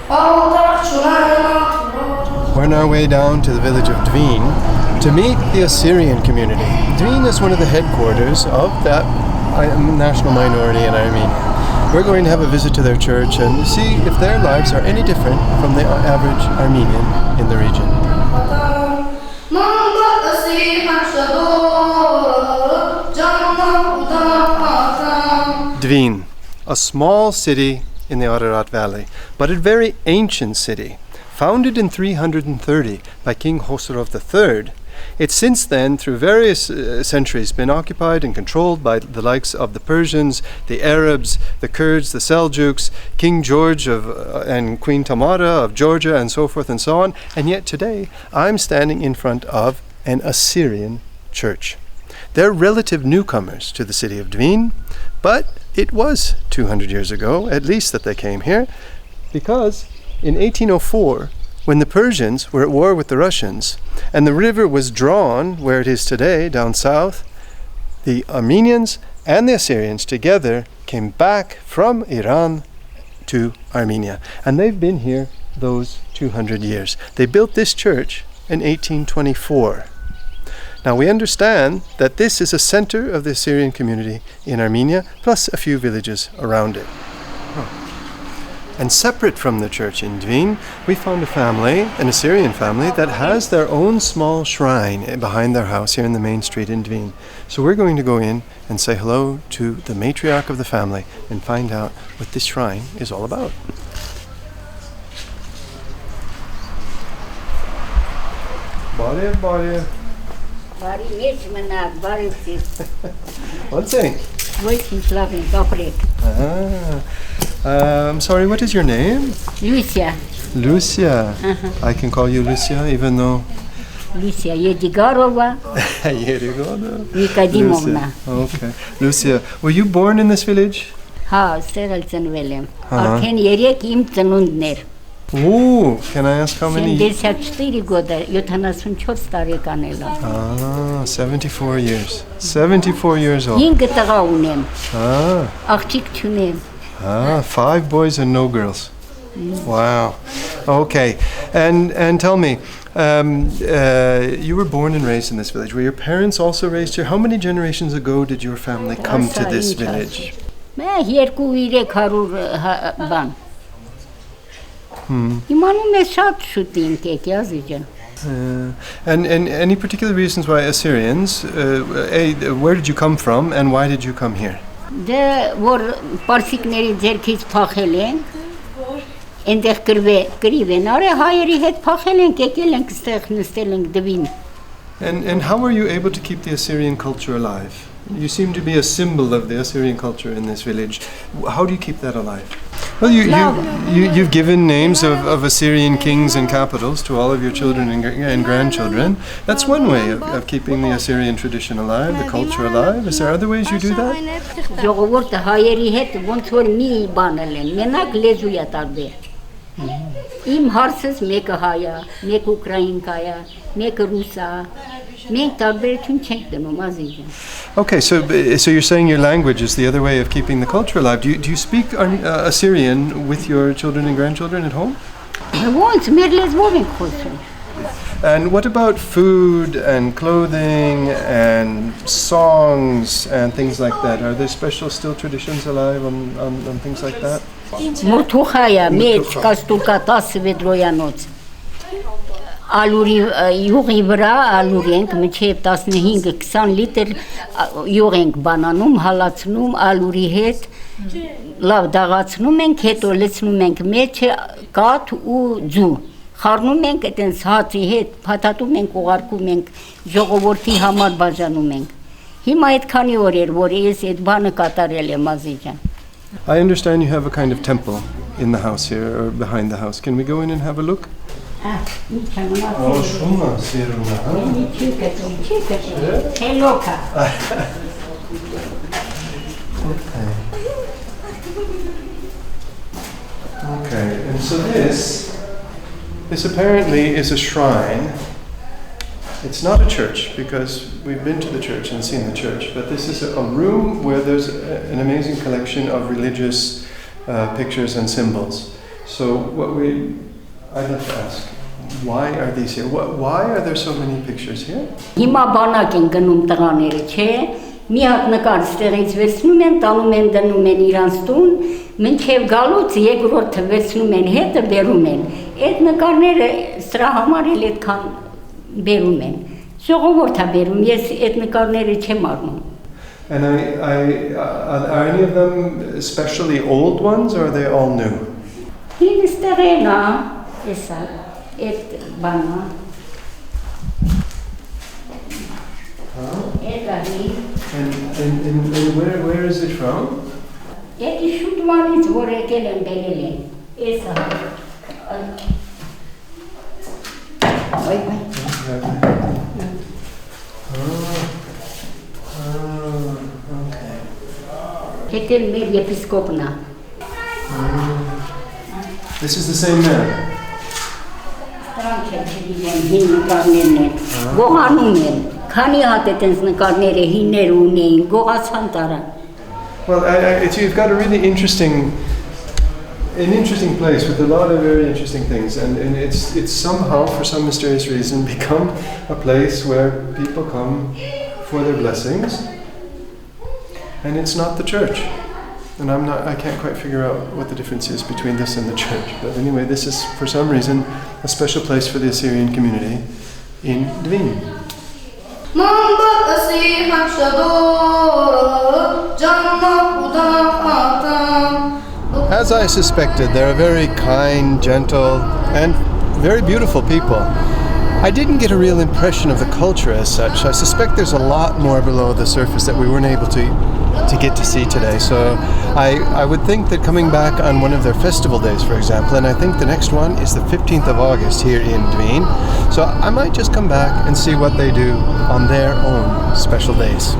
We're on our way down to the village of Dvin to meet the Assyrian community. Dvin is one of the headquarters of that national minority in Armenia. We're going to have a visit to their church and see if their lives are any different from the average Armenian in the region. Dvin, a small city in the Ararat Valley, but a very ancient city. Founded in 330 by King Khosrov III, it's since then, through various centuries, been occupied and controlled by the likes of the Persians, the Arabs, the Kurds, the Seljuks, King George and Queen Tamara of Georgia, and so forth and so on. And yet today, I'm standing in front of an Assyrian church. They're relative newcomers to the city of Dvin, but it was 200 years ago, at least, that they came here, because in 1804, when the Persians were at war with the Russians, and the river was drawn where it is today, down south, the Armenians and the Assyrians together came back from Iran to Armenia. And they've been here those 200 years. They built this church in 1824. Now we understand that this is a center of the Assyrian community in Armenia, plus a few villages around it. And separate from the church in Dvin, we found a family, an Assyrian family, that has their own small shrine behind their house here in the main street in Dvin. So we're going to go in and say hello to the matriarch of the family and find out what this shrine is all about. One thing. I'm sorry, what is your name? Lucia. Lucia. I can call you Lucia, even though... Lucia Yedigarova. Lucia. Okay. Lucia, were you born in this village? Ha, Seralzenvelem. Arken yerek im ծնունդներ. Ooh, can I ask how many? 74 года, 74 տարեկան եմ։ 74 years. 74 years old. 5 տղա ունեմ։ Աղջիկ չունեմ։ 5 boys and no girls. Wow. Okay. And tell me, you were born and raised in this village. Were your parents also raised here? How many generations ago did your family come to this village? And any particular reasons why Assyrians, where did you come from and why did you come here? Դե որ պարսիկների ձեռքից փախել են, այնտեղ գրիվ են արել, հայերի հետ փախել ենք, եկել ենք ստեղ նստել ենք Դվին. And how were you able to keep the Assyrian culture alive? You seem to be a symbol of the Assyrian culture in this village. How do you keep that alive? Well, you've given names of Assyrian kings and capitals to all of your children and grandchildren. That's one way of keeping the Assyrian tradition alive, the culture alive. Is there other ways you do that? Ժողովուրդը հայերի հետ ոնց որ մի բանել են, մենակ լեզու է տարբեր։ Իմ հարցս մեկը հայ է, մեկը ուկրաինկա է, մեկը ռուս է։ Մենք տարբերություն չենք դնում ազիժ։ Okay, so you're saying your language is the other way of keeping the culture alive. Do you speak Assyrian with your children and grandchildren at home? And what about food and clothing and songs and things like that? Are there special still traditions alive on things like that? Mtuxa, մեջ կաստուկա 10 վեդրոյանոց։ Ալուրի յուղի վրա ալուր ենք մինչև 15-20 լիտր յուղ ենք բանանում, հալացնում ալուրի հետ, լավ դաղացնում ենք, հետո լցնում ենք մեջը կաթ ու ձու, խառնում ենք այդպես հացի հետ, փաթաթում ենք, ուղարկում ենք, ժողովրդի համար բաժանում ենք։ Հիմա այդքանի օր էր, որ ես այդ բանը կատարել եմ ազիջան։ I understand you have a kind of temple in the house here or behind the house. Can we go in and have a look? Okay, and so this apparently is a shrine. It's not a church because we've been to the church and seen the church, but this is a room where there's an amazing collection of religious pictures and symbols. So I'd like to ask, why are these here? Why are there so many pictures here? Հիմա բանակ են գնում տղաները, չէ։ Մի հատ նկար ստեղից վերցնում են, տանում են, դնում են իրանց տուն, մինչև գալուց երկրորդը վերցնում են, հետը բերում են։ Այդ նկարները սրա համար էլ այդքան բերում են։ Ժողովուրդ է բերում, ես այդ նկարները չեմ առնում։ And are any of them especially old ones, or are they all new? Հին ստեղեն է, էսա, այդ բանը։ And where is it from? Այդ շուտմանից որ եկել են բերել են, էսա։ Եկել մեր եպիսկոպն է։ This is the same man. Նրանք են հին նկարներն են, գողանում են, քանի հատ այդպես նկարները հիններ ունեին, գողացան տարան։ Well, you've got a really interesting place with a lot of very interesting things, and it's somehow, for some mysterious reason, become a place where people come for their blessings, and it's not the church. And I can't quite figure out what the difference is between this and the church. But anyway, this is, for some reason, a special place for the Assyrian community in Dvin. As I suspected, they're a very kind, gentle, and very beautiful people. I didn't get a real impression of the culture as such. I suspect there's a lot more below the surface that we weren't able to get to see today. So I would think that coming back on one of their festival days, for example, and I think the next one is the 15th of August here in Dvin. So I might just come back and see what they do on their own special days.